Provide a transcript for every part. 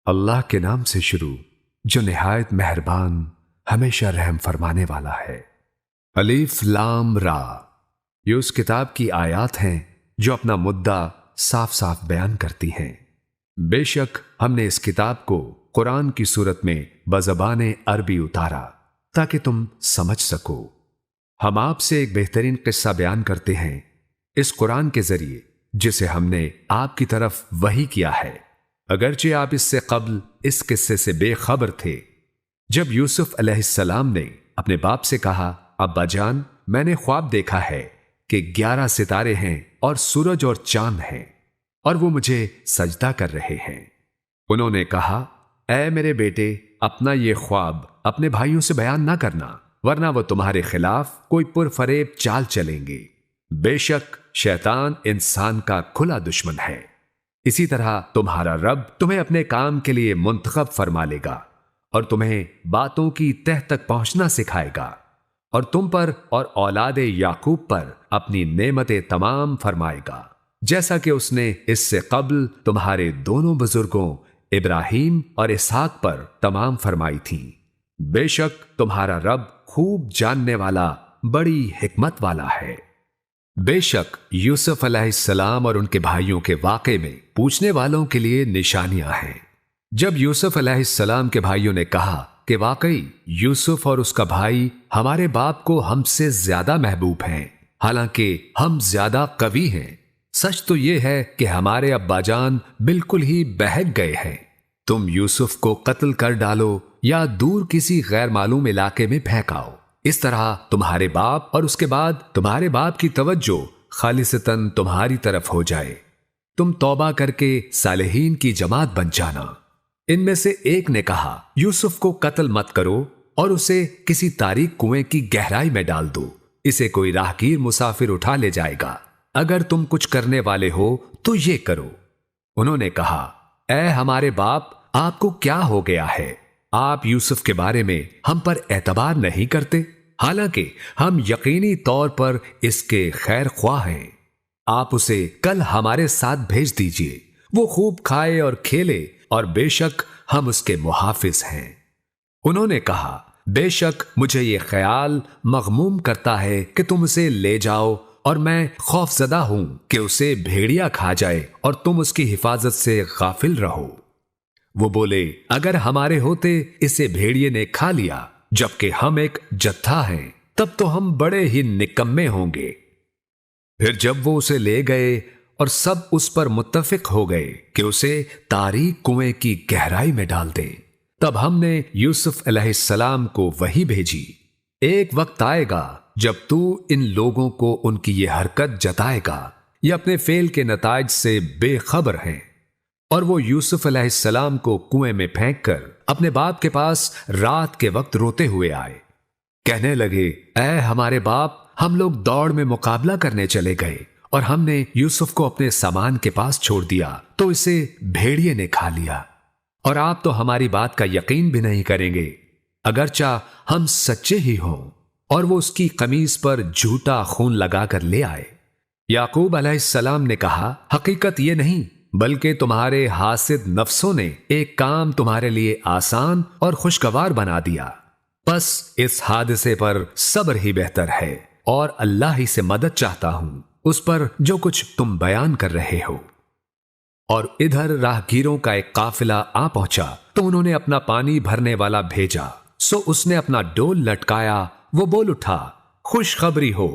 اللہ کے نام سے شروع جو نہایت مہربان ہمیشہ رحم فرمانے والا ہے۔ الف لام را، یہ اس کتاب کی آیات ہیں جو اپنا مدعا صاف صاف بیان کرتی ہیں۔ بے شک ہم نے اس کتاب کو قرآن کی صورت میں بزبان عربی اتارا تاکہ تم سمجھ سکو۔ ہم آپ سے ایک بہترین قصہ بیان کرتے ہیں اس قرآن کے ذریعے جسے ہم نے آپ کی طرف وحی کیا ہے، اگرچہ آپ اس سے قبل اس قصے سے بے خبر تھے۔ جب یوسف علیہ السلام نے اپنے باپ سے کہا، ابا جان، میں نے خواب دیکھا ہے کہ 11 ستارے ہیں اور سورج اور چاند ہیں اور وہ مجھے سجدہ کر رہے ہیں۔ انہوں نے کہا، اے میرے بیٹے، اپنا یہ خواب اپنے بھائیوں سے بیان نہ کرنا، ورنہ وہ تمہارے خلاف کوئی پرفریب چال چلیں گے۔ بے شک شیطان انسان کا کھلا دشمن ہے۔ اسی طرح تمہارا رب تمہیں اپنے کام کے لیے منتخب فرما لے گا اور تمہیں باتوں کی تہ تک پہنچنا سکھائے گا، اور تم پر اور اولاد یعقوب پر اپنی نعمتیں تمام فرمائے گا، جیسا کہ اس نے اس سے قبل تمہارے دونوں بزرگوں ابراہیم اور اسحاق پر تمام فرمائی تھی۔ بے شک تمہارا رب خوب جاننے والا، بڑی حکمت والا ہے۔ بے شک یوسف علیہ السلام اور ان کے بھائیوں کے واقعے میں پوچھنے والوں کے لیے نشانیاں ہیں۔ جب یوسف علیہ السلام کے بھائیوں نے کہا کہ واقعی یوسف اور اس کا بھائی ہمارے باپ کو ہم سے زیادہ محبوب ہیں، حالانکہ ہم زیادہ قوی ہیں، سچ تو یہ ہے کہ ہمارے ابا جان بالکل ہی بہک گئے ہیں، تم یوسف کو قتل کر ڈالو یا دور کسی غیر معلوم علاقے میں پھینکاؤ، اس طرح تمہارے باپ اور اس کے بعد تمہارے باپ کی توجہ خالصتاً تمہاری طرف ہو جائے، تم توبہ کر کے صالحین کی جماعت بن جانا۔ ان میں سے ایک نے کہا، یوسف کو قتل مت کرو اور اسے کسی تاریک کنویں کی گہرائی میں ڈال دو، اسے کوئی راہگیر مسافر اٹھا لے جائے گا، اگر تم کچھ کرنے والے ہو تو یہ کرو۔ انہوں نے کہا، اے ہمارے باپ، آپ کو کیا ہو گیا ہے؟ آپ یوسف کے بارے میں ہم پر اعتبار نہیں کرتے، حالانکہ ہم یقینی طور پر اس کے خیر خواہ ہیں۔ آپ اسے کل ہمارے ساتھ بھیج دیجئے، وہ خوب کھائے اور کھیلے، اور بے شک ہم اس کے محافظ ہیں۔ انہوں نے کہا، بے شک مجھے یہ خیال مغموم کرتا ہے کہ تم اسے لے جاؤ، اور میں خوف زدہ ہوں کہ اسے بھیڑیا کھا جائے اور تم اس کی حفاظت سے غافل رہو۔ وہ بولے، اگر ہمارے ہوتے اسے بھیڑیے نے کھا لیا جبکہ ہم ایک جتھا ہیں، تب تو ہم بڑے ہی نکمے ہوں گے۔ پھر جب وہ اسے لے گئے اور سب اس پر متفق ہو گئے کہ اسے تاریک کنویں کی گہرائی میں ڈال دیں، تب ہم نے یوسف علیہ السلام کو وحی بھیجی، ایک وقت آئے گا جب تو ان لوگوں کو ان کی یہ حرکت جتائے گا، یہ اپنے فعل کے نتائج سے بے خبر ہیں۔ اور وہ یوسف علیہ السلام کو کنویں میں پھینک کر اپنے باپ کے پاس رات کے وقت روتے ہوئے آئے، کہنے لگے، اے ہمارے باپ، ہم لوگ دوڑ میں مقابلہ کرنے چلے گئے اور ہم نے یوسف کو اپنے سامان کے پاس چھوڑ دیا تو اسے بھیڑیے نے کھا لیا، اور آپ تو ہماری بات کا یقین بھی نہیں کریں گے اگرچہ ہم سچے ہی ہوں۔ اور وہ اس کی قمیص پر جھوٹا خون لگا کر لے آئے۔ یعقوب علیہ السلام نے کہا، حقیقت یہ نہیں بلکہ تمہارے حاسد نفسوں نے ایک کام تمہارے لیے آسان اور خوشگوار بنا دیا، بس اس حادثے پر صبر ہی بہتر ہے، اور اللہ ہی سے مدد چاہتا ہوں اس پر جو کچھ تم بیان کر رہے ہو۔ اور ادھر راہگیروں کا ایک قافلہ آ پہنچا تو انہوں نے اپنا پانی بھرنے والا بھیجا، سو اس نے اپنا ڈول لٹکایا، وہ بول اٹھا، خوشخبری ہو،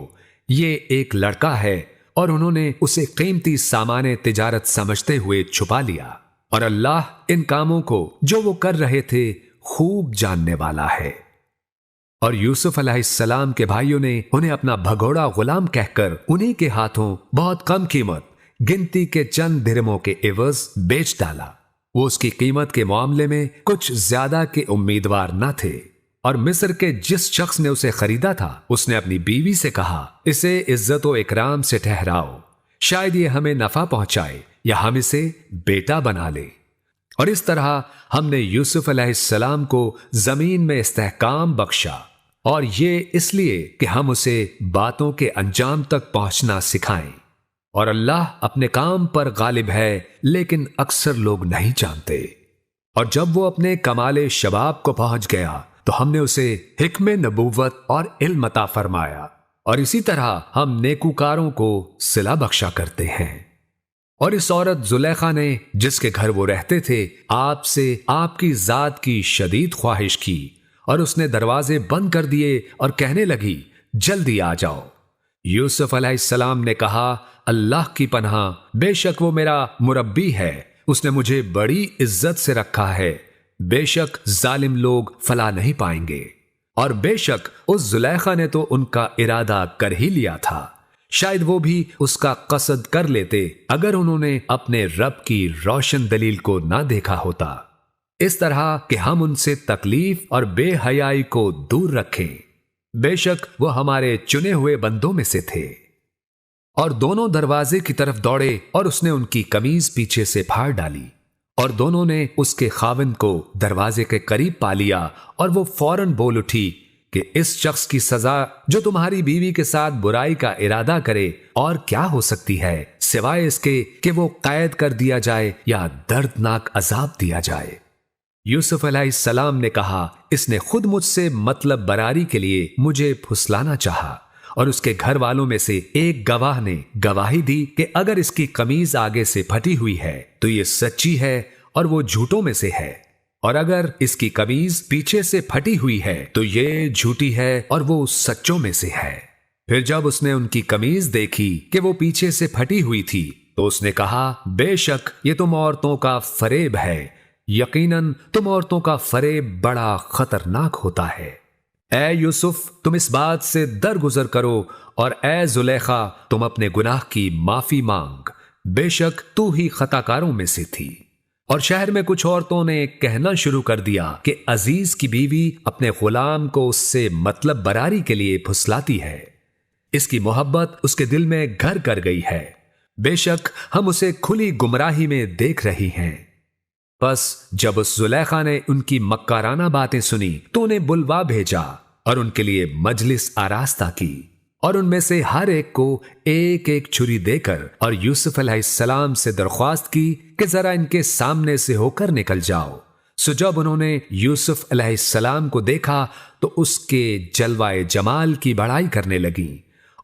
یہ ایک لڑکا ہے، اور انہوں نے اسے قیمتی سامان تجارت سمجھتے ہوئے چھپا لیا، اور اللہ ان کاموں کو جو وہ کر رہے تھے خوب جاننے والا ہے۔ اور یوسف علیہ السلام کے بھائیوں نے انہیں اپنا بھگوڑا غلام کہہ کر انہی کے ہاتھوں بہت کم قیمت، گنتی کے چند درہموں کے عوض بیچ ڈالا۔ وہ اس کی قیمت کے معاملے میں کچھ زیادہ کے امیدوار نہ تھے، اور مصر کے جس شخص نے اسے خریدا تھا اس نے اپنی بیوی سے کہا، اسے عزت و اکرام سے ٹھہراؤ، شاید یہ ہمیں نفع پہنچائے یا ہم اسے بیٹا بنا لے۔ اور اس طرح ہم نے یوسف علیہ السلام کو زمین میں استحکام بخشا، اور یہ اس لیے کہ ہم اسے باتوں کے انجام تک پہنچنا سکھائیں، اور اللہ اپنے کام پر غالب ہے لیکن اکثر لوگ نہیں جانتے۔ اور جب وہ اپنے کمال شباب کو پہنچ گیا تو ہم نے اسے حکم نبوت اور علم عطا فرمایا، اور اسی طرح ہم نیکوکاروں کو صلہ بخشا کرتے ہیں۔ اور اس عورت زلیخا نے جس کے گھر وہ رہتے تھے آپ سے آپ کی ذات کی شدید خواہش کی، اور اس نے دروازے بند کر دیے اور کہنے لگی جلدی آ جاؤ۔ یوسف علیہ السلام نے کہا اللہ کی پناہ، بے شک وہ میرا مربی ہے، اس نے مجھے بڑی عزت سے رکھا ہے، بے شک ظالم لوگ فلاح نہیں پائیں گے۔ اور بے شک اس زلیخا نے تو ان کا ارادہ کر ہی لیا تھا، شاید وہ بھی اس کا قصد کر لیتے اگر انہوں نے اپنے رب کی روشن دلیل کو نہ دیکھا ہوتا، اس طرح کہ ہم ان سے تکلیف اور بے حیائی کو دور رکھیں، بے شک وہ ہمارے چنے ہوئے بندوں میں سے تھے۔ اور دونوں دروازے کی طرف دوڑے اور اس نے ان کی قمیض پیچھے سے پھاڑ ڈالی، اور دونوں نے اس کے خاوند کو دروازے کے قریب پا لیا، اور وہ فوراً بول اٹھی کہ اس شخص کی سزا جو تمہاری بیوی کے ساتھ برائی کا ارادہ کرے اور کیا ہو سکتی ہے سوائے اس کے کہ وہ قید کر دیا جائے یا دردناک عذاب دیا جائے۔ یوسف علیہ السلام نے کہا اس نے خود مجھ سے مطلب براری کے لیے مجھے پھسلانا چاہا، اور اس کے گھر والوں میں سے ایک گواہ نے گواہی دی کہ اگر اس کی قمیض آگے سے پھٹی ہوئی ہے تو یہ سچی ہے اور وہ جھوٹوں میں سے ہے، اور اگر اس کی قمیض پیچھے سے پھٹی ہوئی ہے تو یہ جھوٹی ہے اور وہ سچوں میں سے ہے۔ پھر جب اس نے ان کی قمیض دیکھی کہ وہ پیچھے سے پھٹی ہوئی تھی تو اس نے کہا بے شک یہ تم عورتوں کا فریب ہے، یقیناً تم عورتوں کا فریب بڑا خطرناک ہوتا ہے۔ اے یوسف تم اس بات سے درگزر کرو، اور اے زلیخا تم اپنے گناہ کی معافی مانگ، بے شک تو ہی خطا کاروں میں سے تھی۔ اور شہر میں کچھ عورتوں نے کہنا شروع کر دیا کہ عزیز کی بیوی اپنے غلام کو اس سے مطلب براری کے لیے پھسلاتی ہے، اس کی محبت اس کے دل میں گھر کر گئی ہے، بے شک ہم اسے کھلی گمراہی میں دیکھ رہی ہیں۔ بس جب اس زلیخا نے ان کی مکارانہ باتیں سنی تو انہیں بلوا بھیجا اور ان کے لیے مجلس آراستہ کی، اور ان میں سے ہر ایک کو ایک ایک چھری دے کر اور یوسف علیہ السلام سے درخواست کی کہ ذرا ان کے سامنے سے ہو کر نکل جاؤ۔ سو جب انہوں نے یوسف علیہ السلام کو دیکھا تو اس کے جلوائے جمال کی بڑائی کرنے لگیں،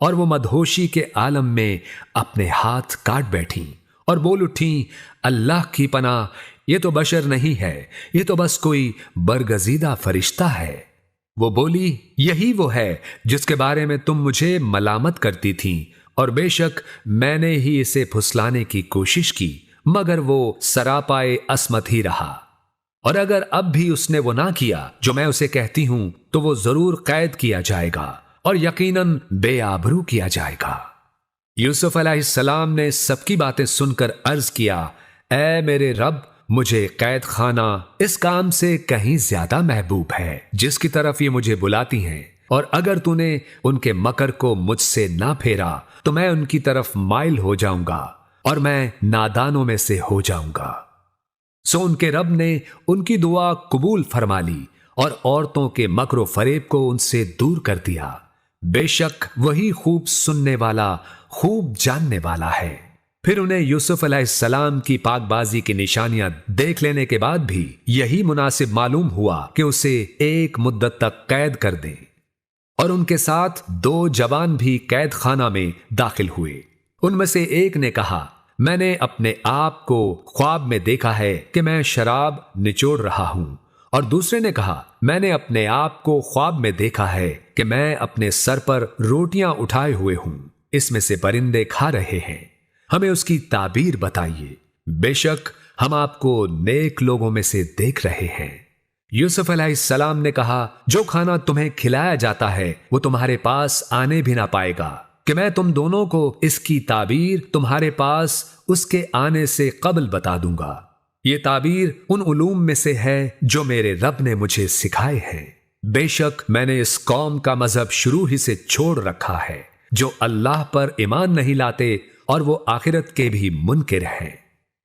اور وہ مدہوشی کے عالم میں اپنے ہاتھ کاٹ بیٹھیں اور بول اٹھیں اللہ کی پناہ، یہ تو بشر نہیں ہے، یہ تو بس کوئی برگزیدہ فرشتہ ہے۔ وہ بولی یہی وہ ہے جس کے بارے میں تم مجھے ملامت کرتی تھیں، اور بے شک میں نے ہی اسے پھسلانے کی کوشش کی مگر وہ سراپائے عصمت ہی رہا، اور اگر اب بھی اس نے وہ نہ کیا جو میں اسے کہتی ہوں تو وہ ضرور قید کیا جائے گا اور یقیناً بے آبرو کیا جائے گا۔ یوسف علیہ السلام نے سب کی باتیں سن کر عرض کیا اے میرے رب، مجھے قید خانہ اس کام سے کہیں زیادہ محبوب ہے جس کی طرف یہ مجھے بلاتی ہیں، اور اگر تو نے ان کے مکر کو مجھ سے نہ پھیرا تو میں ان کی طرف مائل ہو جاؤں گا اور میں نادانوں میں سے ہو جاؤں گا۔ سو ان کے رب نے ان کی دعا قبول فرما لی اور عورتوں کے مکر و فریب کو ان سے دور کر دیا، بے شک وہی خوب سننے والا خوب جاننے والا ہے۔ پھر انہیں یوسف علیہ السلام کی پاک بازی کی نشانیاں دیکھ لینے کے بعد بھی یہی مناسب معلوم ہوا کہ اسے ایک مدت تک قید کر دیں، اور ان کے ساتھ 2 جوان بھی قید خانہ میں داخل ہوئے۔ ان میں سے ایک نے کہا میں نے اپنے آپ کو خواب میں دیکھا ہے کہ میں شراب نچوڑ رہا ہوں، اور دوسرے نے کہا میں نے اپنے آپ کو خواب میں دیکھا ہے کہ میں اپنے سر پر روٹیاں اٹھائے ہوئے ہوں، اس میں سے پرندے کھا رہے ہیں، ہمیں اس کی تعبیر بتائیے، بے شک ہم آپ کو نیک لوگوں میں سے دیکھ رہے ہیں۔ یوسف علیہ السلام نے کہا جو کھانا تمہیں کھلایا جاتا ہے وہ تمہارے پاس آنے بھی نہ پائے گا کہ میں تم دونوں کو اس کی تعبیر تمہارے پاس اس کے آنے سے قبل بتا دوں گا۔ یہ تعبیر ان علوم میں سے ہے جو میرے رب نے مجھے سکھائے ہیں، بے شک میں نے اس قوم کا مذہب شروع ہی سے چھوڑ رکھا ہے جو اللہ پر ایمان نہیں لاتے اور وہ آخرت کے بھی منکر ہیں،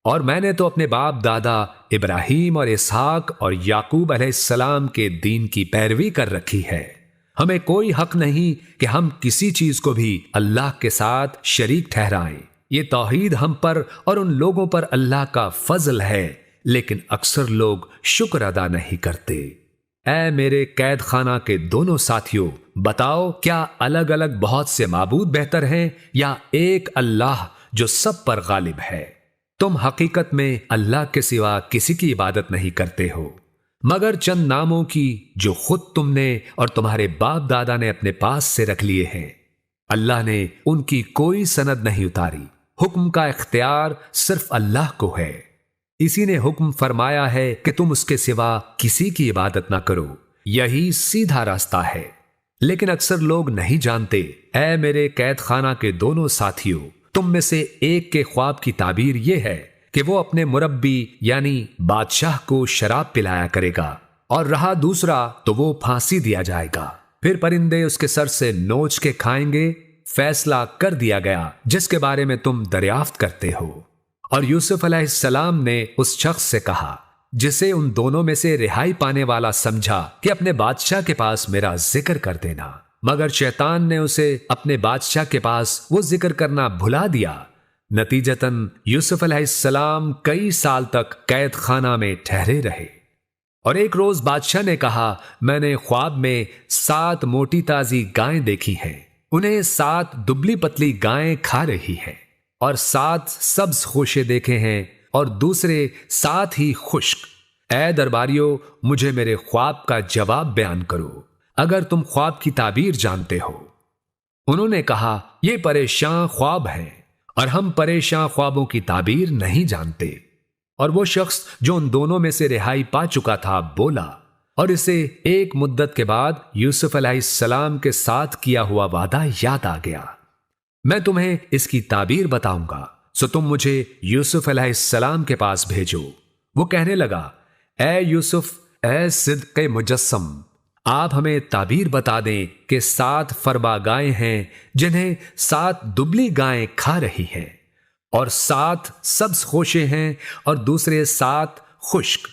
اور میں نے تو اپنے باپ دادا ابراہیم اور اسحاق اور یعقوب علیہ السلام کے دین کی پیروی کر رکھی ہے، ہمیں کوئی حق نہیں کہ ہم کسی چیز کو بھی اللہ کے ساتھ شریک ٹھہرائیں، یہ توحید ہم پر اور ان لوگوں پر اللہ کا فضل ہے لیکن اکثر لوگ شکر ادا نہیں کرتے۔ اے میرے قید خانہ کے دونوں ساتھیوں، بتاؤ کیا الگ الگ بہت سے معبود بہتر ہیں یا ایک اللہ جو سب پر غالب ہے؟ تم حقیقت میں اللہ کے سوا کسی کی عبادت نہیں کرتے ہو مگر چند ناموں کی جو خود تم نے اور تمہارے باپ دادا نے اپنے پاس سے رکھ لیے ہیں۔ اللہ نے ان کی کوئی سند نہیں اتاری، حکم کا اختیار صرف اللہ کو ہے۔ اسی نے حکم فرمایا ہے کہ تم اس کے سوا کسی کی عبادت نہ کرو، یہی سیدھا راستہ ہے، لیکن اکثر لوگ نہیں جانتے۔ اے میرے قید خانہ کے دونوں ساتھیوں، تم میں سے ایک کے خواب کی تعبیر یہ ہے کہ وہ اپنے مربی یعنی بادشاہ کو شراب پلایا کرے گا، اور رہا دوسرا تو وہ پھانسی دیا جائے گا، پھر پرندے اس کے سر سے نوچ کے کھائیں گے۔ فیصلہ کر دیا گیا جس کے بارے میں تم دریافت کرتے ہو۔ اور یوسف علیہ السلام نے اس شخص سے کہا جسے ان دونوں میں سے رہائی پانے والا سمجھا کہ اپنے بادشاہ کے پاس میرا ذکر کر دینا، مگر شیطان نے اسے اپنے بادشاہ کے پاس وہ ذکر کرنا بھلا دیا۔ نتیجتاً یوسف علیہ السلام کئی سال تک قید خانہ میں ٹھہرے رہے۔ اور ایک روز بادشاہ نے کہا، میں نے خواب میں 7 موٹی تازی گائیں دیکھی ہیں، انہیں 7 دبلی پتلی گائیں کھا رہی ہیں، اور 7 سبز خوشے دیکھے ہیں اور دوسرے 7 ہی خشک۔ اے درباریوں، مجھے میرے خواب کا جواب بیان کرو اگر تم خواب کی تعبیر جانتے ہو۔ انہوں نے کہا، یہ پریشان خواب ہے اور ہم پریشان خوابوں کی تعبیر نہیں جانتے۔ اور وہ شخص جو ان دونوں میں سے رہائی پا چکا تھا بولا، اور اسے ایک مدت کے بعد یوسف علیہ السلام کے ساتھ کیا ہوا وعدہ یاد آ گیا۔ میں تمہیں اس کی تعبیر بتاؤں گا، سو تم مجھے یوسف علیہ السلام کے پاس بھیجو۔ وہ کہنے لگا، اے یوسف، اے صدق مجسم، آپ ہمیں تعبیر بتا دیں کہ 7 فربا گائیں ہیں جنہیں 7 دبلی گائیں کھا رہی ہیں، اور 7 سبز خوشے ہیں اور دوسرے 7 خشک،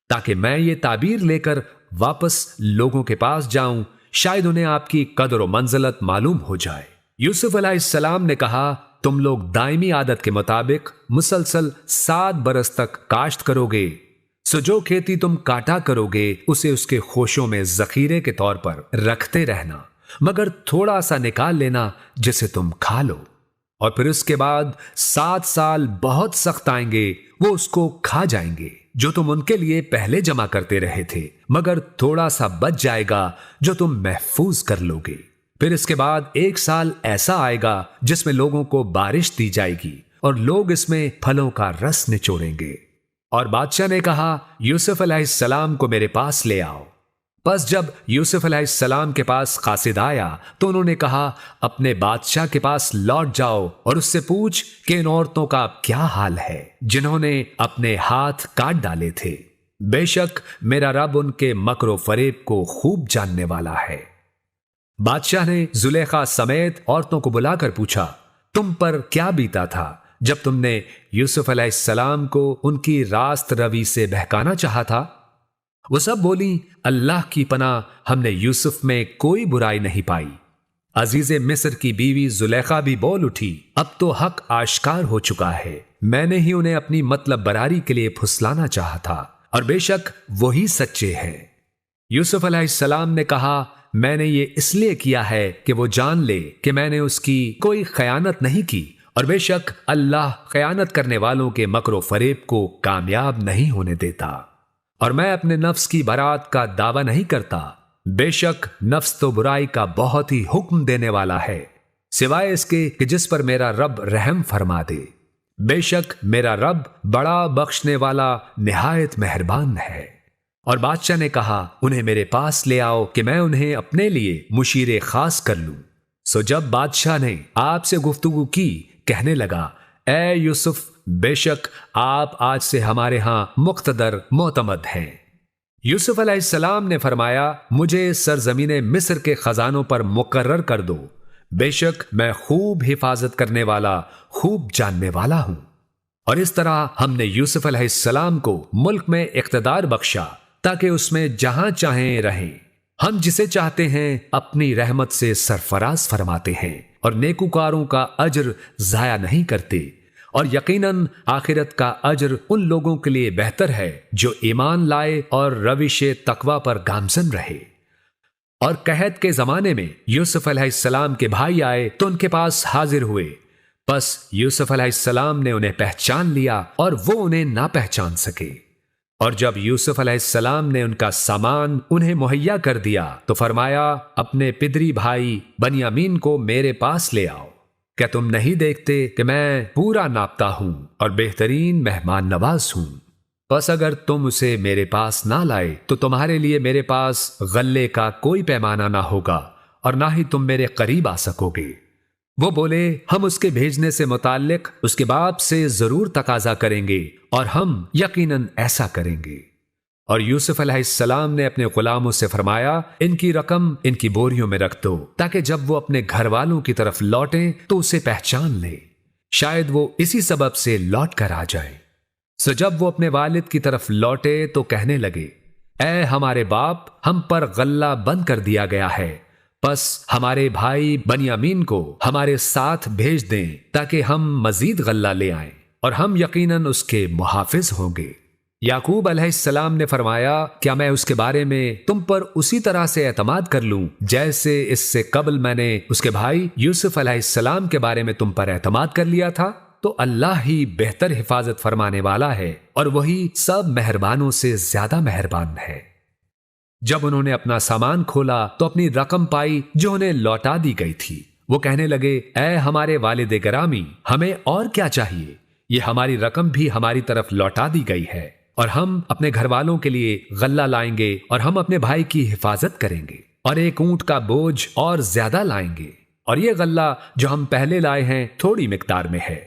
تاکہ میں یہ تعبیر لے کر واپس لوگوں کے پاس جاؤں، شاید انہیں آپ کی قدر و منزلت معلوم ہو جائے۔ یوسف علیہ السلام نے کہا، تم لوگ دائمی عادت کے مطابق مسلسل 7 برس تک کاشت کرو گے، سو جو کھیتی تم کاٹا کرو گے اسے اس کے خوشوں میں ذخیرے کے طور پر رکھتے رہنا، مگر تھوڑا سا نکال لینا جسے تم کھا لو۔ اور پھر اس کے بعد 7 سال بہت سخت آئیں گے، وہ اس کو کھا جائیں گے جو تم ان کے لیے پہلے جمع کرتے رہے تھے، مگر تھوڑا سا بچ جائے گا جو تم محفوظ کر لو گے۔ پھر اس کے بعد 1 سال ایسا آئے گا جس میں لوگوں کو بارش دی جائے گی اور لوگ اس میں پھلوں کا رس نچوڑیں گے۔ اور بادشاہ نے کہا، یوسف علیہ السلام کو میرے پاس لے آؤ۔ پس جب یوسف علیہ السلام کے پاس قاصد آیا تو انہوں نے کہا، اپنے بادشاہ کے پاس لوٹ جاؤ اور اس سے پوچھ کہ ان عورتوں کا کیا حال ہے جنہوں نے اپنے ہاتھ کاٹ ڈالے تھے، بے شک میرا رب ان کے مکر و فریب کو خوب جاننے والا ہے۔ بادشاہ نے زلیخا سمیت عورتوں کو بلا کر پوچھا، تم پر کیا بیتا تھا جب تم نے یوسف علیہ السلام کو ان کی راست روی سے بہکانا چاہا تھا؟ وہ سب بولی، اللہ کی پناہ، ہم نے یوسف میں کوئی برائی نہیں پائی۔ عزیز مصر کی بیوی زلیخا بھی بول اٹھی، اب تو حق آشکار ہو چکا ہے، میں نے ہی انہیں اپنی مطلب براری کے لیے پھسلانا چاہا تھا، اور بے شک وہی سچے ہیں۔ یوسف علیہ السلام نے کہا، میں نے یہ اس لیے کیا ہے کہ وہ جان لے کہ میں نے اس کی کوئی خیانت نہیں کی، اور بے شک اللہ خیانت کرنے والوں کے مکر و فریب کو کامیاب نہیں ہونے دیتا، اور میں اپنے نفس کی برات کا دعویٰ نہیں کرتا، بے شک نفس تو برائی کا بہت ہی حکم دینے والا ہے، سوائے اس کے کہ جس پر میرا رب رحم فرما دے، بے شک میرا رب بڑا بخشنے والا نہایت مہربان ہے۔ اور بادشاہ نے کہا، انہیں میرے پاس لے آؤ کہ میں انہیں اپنے لیے مشیر خاص کر لوں۔ سو جب بادشاہ نے آپ سے گفتگو کی، کہنے لگا، اے یوسف، بے شک آپ آج سے ہمارے ہاں مقتدر معتمد ہیں۔ یوسف علیہ السلام نے فرمایا، مجھے سرزمین مصر کے خزانوں پر مقرر کر دو، بے شک میں خوب حفاظت کرنے والا، خوب جاننے والا ہوں۔ اور اس طرح ہم نے یوسف علیہ السلام کو ملک میں اقتدار بخشا تاکہ اس میں جہاں چاہیں رہیں۔ ہم جسے چاہتے ہیں اپنی رحمت سے سرفراز فرماتے ہیں اور نیکوکاروں کا اجر ضائع نہیں کرتے، اور یقیناً آخرت کا اجر ان لوگوں کے لیے بہتر ہے جو ایمان لائے اور روش تقوی پر گامزن رہے۔ اور قحط کے زمانے میں یوسف علیہ السلام کے بھائی آئے تو ان کے پاس حاضر ہوئے، پس یوسف علیہ السلام نے انہیں پہچان لیا اور وہ انہیں نہ پہچان سکے۔ اور جب یوسف علیہ السلام نے ان کا سامان انہیں مہیا کر دیا تو فرمایا، اپنے پدری بھائی بنیامین کو میرے پاس لے آؤ۔ کیا تم نہیں دیکھتے کہ میں پورا ناپتا ہوں اور بہترین مہمان نواز ہوں؟ بس اگر تم اسے میرے پاس نہ لائے تو تمہارے لیے میرے پاس غلے کا کوئی پیمانہ نہ ہوگا اور نہ ہی تم میرے قریب آ سکو گے۔ وہ بولے، ہم اس کے بھیجنے سے متعلق اس کے باپ سے ضرور تقاضا کریں گے اور ہم یقیناً ایسا کریں گے۔ اور یوسف علیہ السلام نے اپنے غلاموں سے فرمایا، ان کی رقم ان کی بوریوں میں رکھ دو تاکہ جب وہ اپنے گھر والوں کی طرف لوٹیں تو اسے پہچان لیں، شاید وہ اسی سبب سے لوٹ کر آ جائیں۔ سو جب وہ اپنے والد کی طرف لوٹے تو کہنے لگے، اے ہمارے باپ، ہم پر غلہ بند کر دیا گیا ہے، بس ہمارے بھائی بنیامین کو ہمارے ساتھ بھیج دیں تاکہ ہم مزید غلہ لے آئیں اور ہم یقیناً اس کے محافظ ہوں گے۔ یعقوب علیہ السلام نے فرمایا، کیا میں اس کے بارے میں تم پر اسی طرح سے اعتماد کر لوں جیسے اس سے قبل میں نے اس کے بھائی یوسف علیہ السلام کے بارے میں تم پر اعتماد کر لیا تھا؟ تو اللہ ہی بہتر حفاظت فرمانے والا ہے اور وہی سب مہربانوں سے زیادہ مہربان ہے۔ جب انہوں نے اپنا سامان کھولا تو اپنی رقم پائی جو انہیں لوٹا دی گئی تھی۔ وہ کہنے لگے، اے ہمارے والد گرامی، ہمیں اور کیا چاہیے؟ یہ ہماری رقم بھی ہماری طرف لوٹا دی گئی ہے اور ہم اپنے گھر والوں کے لیے غلہ لائیں گے اور ہم اپنے بھائی کی حفاظت کریں گے اور ایک اونٹ کا بوجھ اور زیادہ لائیں گے، اور یہ غلہ جو ہم پہلے لائے ہیں تھوڑی مقدار میں ہے۔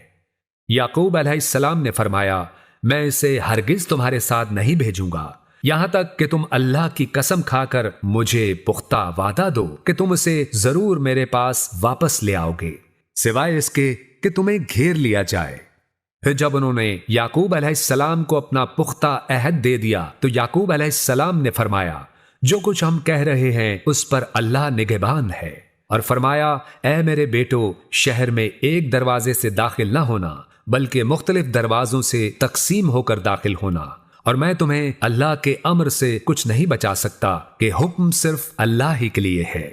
یعقوب علیہ السلام نے فرمایا، میں اسے ہرگز تمہارے ساتھ نہیں بھیجوں گا یہاں تک کہ تم اللہ کی قسم کھا کر مجھے پختہ وعدہ دو کہ تم اسے ضرور میرے پاس واپس لے آؤ گے، سوائے اس کے کہ تمہیں گھیر لیا جائے۔ پھر جب انہوں نے یعقوب علیہ السلام کو اپنا پختہ عہد دے دیا تو یعقوب علیہ السلام نے فرمایا، جو کچھ ہم کہہ رہے ہیں اس پر اللہ نگہبان ہے، اور فرمایا، اے میرے بیٹو، شہر میں ایک دروازے سے داخل نہ ہونا بلکہ مختلف دروازوں سے تقسیم ہو کر داخل ہونا، اور میں تمہیں اللہ کے امر سے کچھ نہیں بچا سکتا کہ حکم صرف اللہ ہی کے لیے ہے،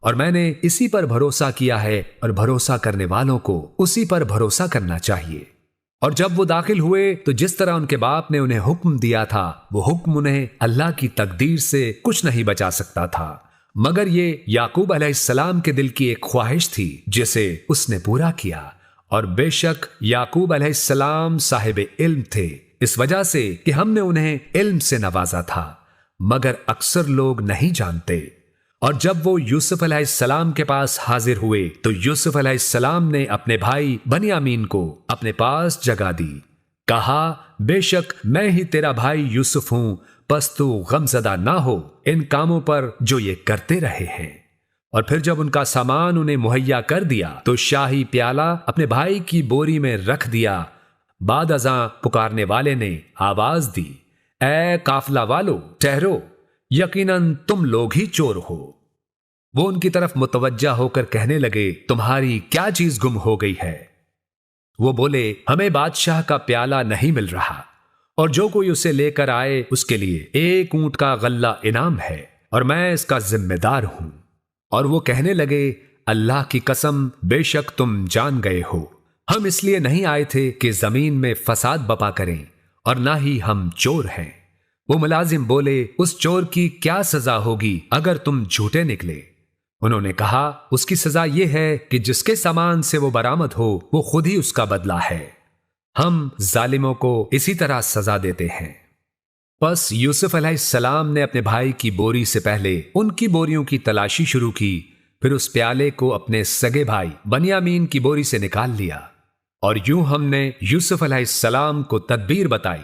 اور میں نے اسی پر بھروسہ کیا ہے اور بھروسہ کرنے والوں کو اسی پر بھروسہ کرنا چاہیے۔ اور جب وہ داخل ہوئے تو جس طرح ان کے باپ نے انہیں حکم دیا تھا وہ حکم انہیں اللہ کی تقدیر سے کچھ نہیں بچا سکتا تھا، مگر یہ یعقوب علیہ السلام کے دل کی ایک خواہش تھی جسے اس نے پورا کیا۔ اور بے شک یعقوب علیہ السلام صاحب علم تھے، اس وجہ سے کہ ہم نے انہیں علم سے نوازا تھا، مگر اکثر لوگ نہیں جانتے۔ اور جب وہ یوسف علیہ السلام کے پاس حاضر ہوئے تو یوسف علیہ السلام نے اپنے بھائی بنیامین کو اپنے پاس جگہ دی، کہا، بے شک میں ہی تیرا بھائی یوسف ہوں، پس تو غمزدہ نہ ہو ان کاموں پر جو یہ کرتے رہے ہیں۔ اور پھر جب ان کا سامان انہیں مہیا کر دیا تو شاہی پیالہ اپنے بھائی کی بوری میں رکھ دیا۔ بعد ازاں پکارنے والے نے آواز دی، اے قافلہ والو، ٹھہرو، یقیناً تم لوگ ہی چور ہو۔ وہ ان کی طرف متوجہ ہو کر کہنے لگے، تمہاری کیا چیز گم ہو گئی ہے؟ وہ بولے، ہمیں بادشاہ کا پیالہ نہیں مل رہا، اور جو کوئی اسے لے کر آئے اس کے لیے ایک اونٹ کا غلہ انعام ہے، اور میں اس کا ذمہ دار ہوں۔ اور وہ کہنے لگے، اللہ کی قسم، بے شک تم جان گئے ہو، ہم اس لیے نہیں آئے تھے کہ زمین میں فساد بپا کریں، اور نہ ہی ہم چور ہیں۔ وہ ملازم بولے، اس چور کی کیا سزا ہوگی اگر تم جھوٹے نکلے؟ انہوں نے کہا، اس کی سزا یہ ہے کہ جس کے سامان سے وہ برآمد ہو وہ خود ہی اس کا بدلہ ہے، ہم ظالموں کو اسی طرح سزا دیتے ہیں۔ پس یوسف علیہ السلام نے اپنے بھائی کی بوری سے پہلے ان کی بوریوں کی تلاشی شروع کی، پھر اس پیالے کو اپنے سگے بھائی بنیامین کی بوری سے نکال لیا، اور یوں ہم نے یوسف علیہ السلام کو تدبیر بتائی۔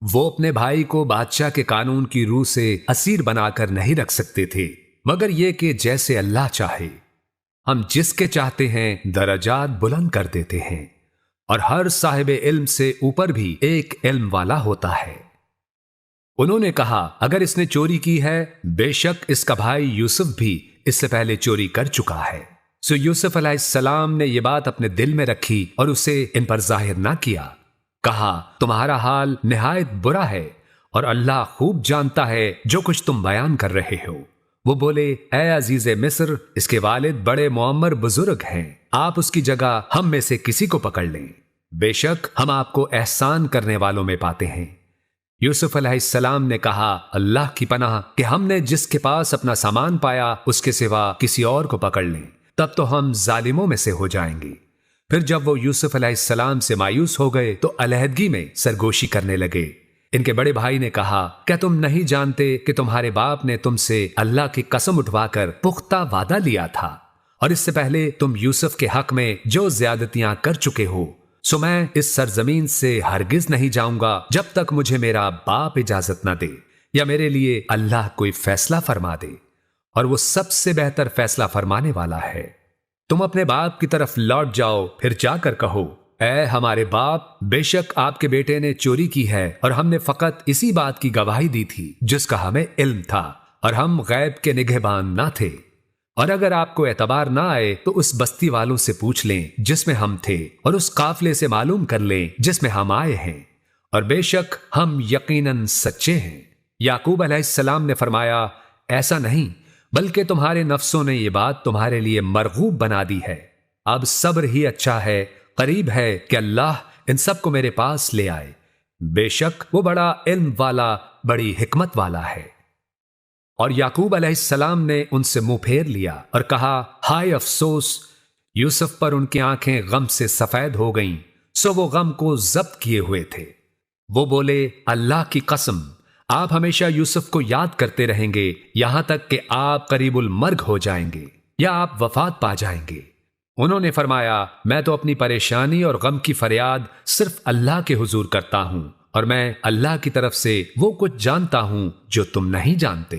وہ اپنے بھائی کو بادشاہ کے قانون کی روح سے اسیر بنا کر نہیں رکھ سکتے تھے، مگر یہ کہ جیسے اللہ چاہے، ہم جس کے چاہتے ہیں درجات بلند کر دیتے ہیں، اور ہر صاحب علم سے اوپر بھی ایک علم والا ہوتا ہے۔ انہوں نے کہا، اگر اس نے چوری کی ہے، بے شک اس کا بھائی یوسف بھی اس سے پہلے چوری کر چکا ہے۔ سو یوسف علیہ السلام نے یہ بات اپنے دل میں رکھی اور اسے ان پر ظاہر نہ کیا۔ کہا تمہارا حال نہایت برا ہے اور اللہ خوب جانتا ہے جو کچھ تم بیان کر رہے ہو۔ وہ بولے اے عزیز مصر، اس کے والد بڑے معمر بزرگ ہیں، آپ اس کی جگہ ہم میں سے کسی کو پکڑ لیں، بے شک ہم آپ کو احسان کرنے والوں میں پاتے ہیں۔ یوسف علیہ السلام نے کہا اللہ کی پناہ کہ ہم نے جس کے پاس اپنا سامان پایا اس کے سوا کسی اور کو پکڑ لیں، تب تو ہم ظالموں میں سے ہو جائیں گے۔ پھر جب وہ یوسف علیہ السلام سے مایوس ہو گئے تو علیحدگی میں سرگوشی کرنے لگے۔ ان کے بڑے بھائی نے کہا کیا تم نہیں جانتے کہ تمہارے باپ نے تم سے اللہ کی قسم اٹھوا کر پختہ وعدہ لیا تھا، اور اس سے پہلے تم یوسف کے حق میں جو زیادتیاں کر چکے ہو، سو میں اس سرزمین سے ہرگز نہیں جاؤں گا جب تک مجھے میرا باپ اجازت نہ دے یا میرے لیے اللہ کوئی فیصلہ فرما دے، اور وہ سب سے بہتر فیصلہ فرمانے والا ہے۔ تم اپنے باپ کی طرف لوٹ جاؤ، پھر جا کر کہو اے ہمارے باپ، بے شک آپ کے بیٹے نے چوری کی ہے اور ہم نے فقط اسی بات کی گواہی دی تھی جس کا ہمیں علم تھا، اور ہم غیب کے نگہبان نہ تھے۔ اور اگر آپ کو اعتبار نہ آئے تو اس بستی والوں سے پوچھ لیں جس میں ہم تھے، اور اس قافلے سے معلوم کر لیں جس میں ہم آئے ہیں، اور بے شک ہم یقیناً سچے ہیں۔ یعقوب علیہ السلام نے فرمایا ایسا نہیں، بلکہ تمہارے نفسوں نے یہ بات تمہارے لیے مرغوب بنا دی ہے، اب صبر ہی اچھا ہے، قریب ہے کہ اللہ ان سب کو میرے پاس لے آئے، بے شک وہ بڑا علم والا، بڑی حکمت والا ہے۔ اور یعقوب علیہ السلام نے ان سے منہ پھیر لیا اور کہا ہائے افسوس، یوسف پر ان کی آنکھیں غم سے سفید ہو گئیں، سو وہ غم کو ضبط کیے ہوئے تھے۔ وہ بولے اللہ کی قسم، آپ ہمیشہ یوسف کو یاد کرتے رہیں گے یہاں تک کہ آپ قریب المرگ ہو جائیں گے یا آپ وفات پا جائیں گے۔ انہوں نے فرمایا میں تو اپنی پریشانی اور غم کی فریاد صرف اللہ کے حضور کرتا ہوں، اور میں اللہ کی طرف سے وہ کچھ جانتا ہوں جو تم نہیں جانتے۔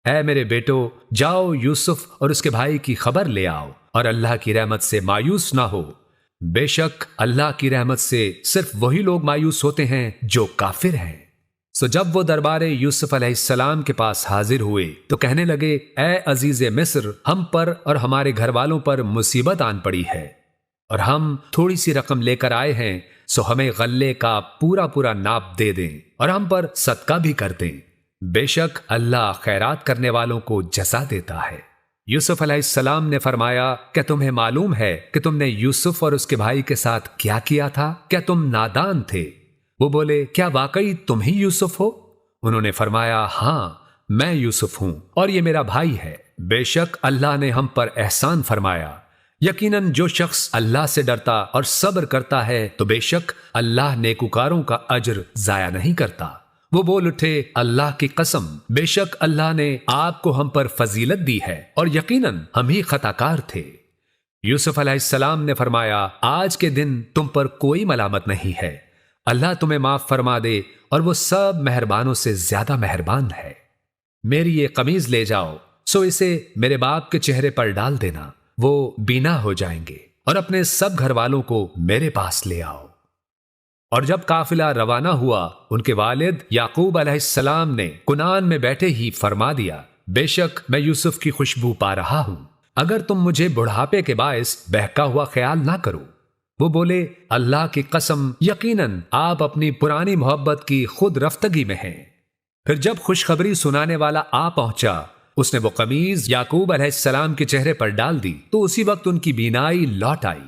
اے میرے بیٹو، جاؤ یوسف اور اس کے بھائی کی خبر لے آؤ، اور اللہ کی رحمت سے مایوس نہ ہو، بے شک اللہ کی رحمت سے صرف وہی لوگ مایوس ہوتے ہیں جو کافر ہیں۔ سو جب وہ دربار یوسف علیہ السلام کے پاس حاضر ہوئے تو کہنے لگے اے عزیز مصر، ہم پر اور ہمارے گھر والوں پر مصیبت آن پڑی ہے، اور ہم تھوڑی سی رقم لے کر آئے ہیں، سو ہمیں غلے کا پورا پورا ناپ دے دیں اور ہم پر صدقہ بھی کر دیں، بے شک اللہ خیرات کرنے والوں کو جزا دیتا ہے۔ یوسف علیہ السلام نے فرمایا کیا تمہیں معلوم ہے کہ تم نے یوسف اور اس کے بھائی کے ساتھ کیا کیا تھا؟ کیا تم نادان تھے؟ وہ بولے کیا واقعی تم ہی یوسف ہو؟ انہوں نے فرمایا ہاں میں یوسف ہوں اور یہ میرا بھائی ہے، بے شک اللہ نے ہم پر احسان فرمایا، یقیناً جو شخص اللہ سے ڈرتا اور صبر کرتا ہے تو بے شک اللہ نیکوکاروں کا اجر ضائع نہیں کرتا۔ وہ بول اٹھے اللہ کی قسم، بے شک اللہ نے آپ کو ہم پر فضیلت دی ہے اور یقیناً ہم ہی خطا کار تھے۔ یوسف علیہ السلام نے فرمایا آج کے دن تم پر کوئی ملامت نہیں ہے، اللہ تمہیں معاف فرما دے اور وہ سب مہربانوں سے زیادہ مہربان ہے۔ میری یہ قمیض لے جاؤ، سو اسے میرے باپ کے چہرے پر ڈال دینا، وہ بینا ہو جائیں گے، اور اپنے سب گھر والوں کو میرے پاس لے آؤ۔ اور جب قافلہ روانہ ہوا، ان کے والد یعقوب علیہ السلام نے کنان میں بیٹھے ہی فرما دیا بے شک میں یوسف کی خوشبو پا رہا ہوں، اگر تم مجھے بڑھاپے کے باعث بہکا ہوا خیال نہ کرو۔ وہ بولے اللہ کی قسم یقیناً آپ اپنی پرانی محبت کی خود رفتگی میں ہیں۔ پھر جب خوشخبری سنانے والا آ پہنچا، اس نے وہ قمیض یعقوب علیہ السلام کے چہرے پر ڈال دی تو اسی وقت ان کی بینائی لوٹ آئی۔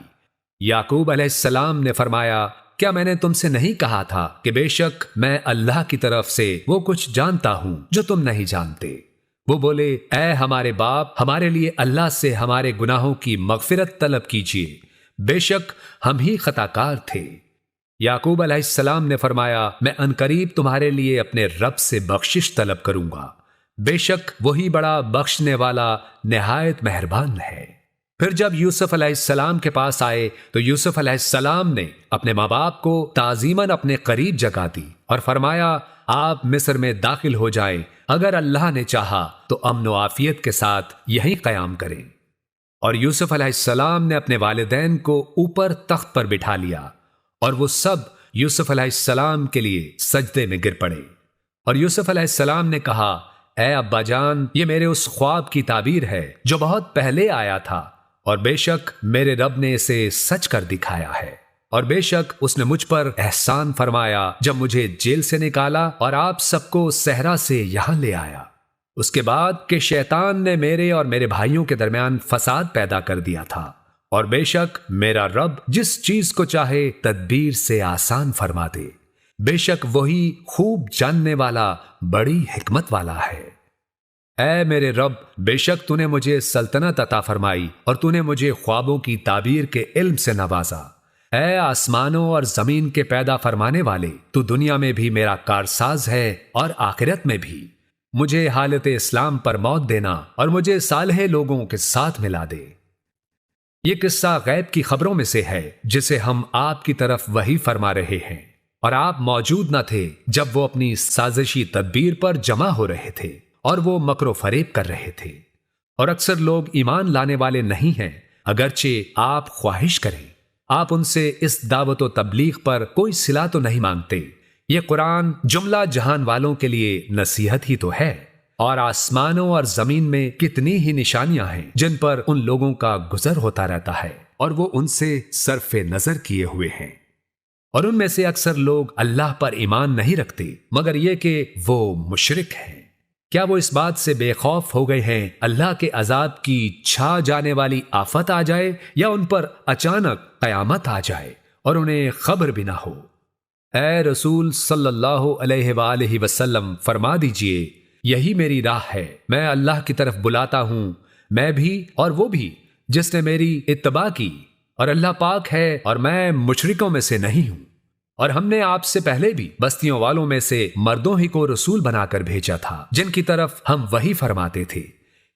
یعقوب علیہ السلام نے فرمایا کیا میں نے تم سے نہیں کہا تھا کہ بے شک میں اللہ کی طرف سے وہ کچھ جانتا ہوں جو تم نہیں جانتے؟ وہ بولے اے ہمارے باپ، ہمارے لیے اللہ سے ہمارے گناہوں کی مغفرت طلب کیجیے، بے شک ہم ہی خطا کار تھے۔ یعقوب علیہ السلام نے فرمایا میں عنقریب تمہارے لیے اپنے رب سے بخشش طلب کروں گا، بے شک وہی بڑا بخشنے والا نہایت مہربان ہے۔ پھر جب یوسف علیہ السلام کے پاس آئے تو یوسف علیہ السلام نے اپنے ماں باپ کو تعظیماً اپنے قریب جگہ دی اور فرمایا آپ مصر میں داخل ہو جائیں، اگر اللہ نے چاہا تو امن و عافیت کے ساتھ یہیں قیام کریں۔ اور یوسف علیہ السلام نے اپنے والدین کو اوپر تخت پر بٹھا لیا، اور وہ سب یوسف علیہ السلام کے لیے سجدے میں گر پڑے۔ اور یوسف علیہ السلام نے کہا اے ابا جان، یہ میرے اس خواب کی تعبیر ہے جو بہت پہلے آیا تھا، اور بے شک میرے رب نے اسے سچ کر دکھایا ہے، اور بے شک اس نے مجھ پر احسان فرمایا جب مجھے جیل سے نکالا اور آپ سب کو صحرا سے یہاں لے آیا، اس کے بعد کہ شیطان نے میرے اور میرے بھائیوں کے درمیان فساد پیدا کر دیا تھا، اور بے شک میرا رب جس چیز کو چاہے تدبیر سے آسان فرما دے، بے شک وہی خوب جاننے والا بڑی حکمت والا ہے۔ اے میرے رب، بے شک تو نے مجھے سلطنت عطا فرمائی اور تو نے مجھے خوابوں کی تعبیر کے علم سے نوازا۔ اے آسمانوں اور زمین کے پیدا فرمانے والے، تو دنیا میں بھی میرا کارساز ہے اور آخرت میں بھی۔ مجھے حالت اسلام پر موت دینا اور مجھے صالح لوگوں کے ساتھ ملا دے۔ یہ قصہ غیب کی خبروں میں سے ہے جسے ہم آپ کی طرف وحی فرما رہے ہیں، اور آپ موجود نہ تھے جب وہ اپنی سازشی تدبیر پر جمع ہو رہے تھے اور وہ مکر و فریب کر رہے تھے، اور اکثر لوگ ایمان لانے والے نہیں ہیں اگرچہ آپ خواہش کریں۔ آپ ان سے اس دعوت و تبلیغ پر کوئی صلہ تو نہیں مانگتے۔ یہ قرآن جملہ جہان والوں کے لیے نصیحت ہی تو ہے، اور آسمانوں اور زمین میں کتنی ہی نشانیاں ہیں جن پر ان لوگوں کا گزر ہوتا رہتا ہے اور وہ ان سے صرف نظر کیے ہوئے ہیں، اور ان میں سے اکثر لوگ اللہ پر ایمان نہیں رکھتے مگر یہ کہ وہ مشرک ہیں۔ کیا وہ اس بات سے بے خوف ہو گئے ہیں اللہ کے عذاب کی چھا جانے والی آفت آ جائے، یا ان پر اچانک قیامت آ جائے اور انہیں خبر بھی نہ ہو؟ اے رسول صلی اللہ علیہ وآلہ وسلم، فرما دیجئے یہی میری راہ ہے، میں اللہ کی طرف بلاتا ہوں، میں بھی اور وہ بھی جس نے میری اتباع کی، اور اللہ پاک ہے اور میں مشرکوں میں سے نہیں ہوں۔ اور ہم نے آپ سے پہلے بھی بستیوں والوں میں سے مردوں ہی کو رسول بنا کر بھیجا تھا جن کی طرف ہم وہی فرماتے تھے۔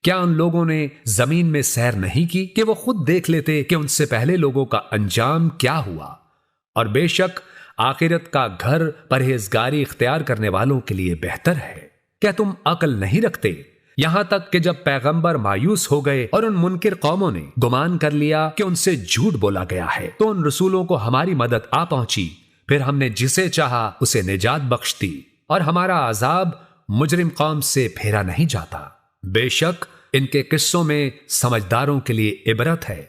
کیا ان لوگوں نے زمین میں سیر نہیں کی کہ وہ خود دیکھ لیتے کہ ان سے پہلے لوگوں کا انجام کیا ہوا؟ اور بے شک آخرت کا گھر پرہیزگاری اختیار کرنے والوں کے لیے بہتر ہے۔ کیا تم عقل نہیں رکھتے؟ یہاں تک کہ جب پیغمبر مایوس ہو گئے اور ان منکر قوموں نے گمان کر لیا کہ ان سے جھوٹ بولا گیا ہے، تو ان رسولوں کو ہماری مدد آ پہنچی، پھر ہم نے جسے چاہا اسے نجات بخش دی، اور ہمارا عذاب مجرم قوم سے پھیرا نہیں جاتا۔ بے شک ان کے قصوں میں سمجھداروں کے لیے عبرت ہے۔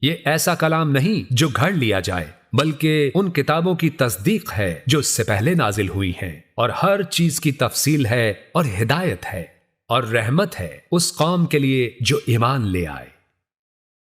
یہ ایسا کلام نہیں جو گھڑ لیا جائے، بلکہ ان کتابوں کی تصدیق ہے جو اس سے پہلے نازل ہوئی ہیں، اور ہر چیز کی تفصیل ہے اور ہدایت ہے اور رحمت ہے اس قوم کے لیے جو ایمان لے آئے۔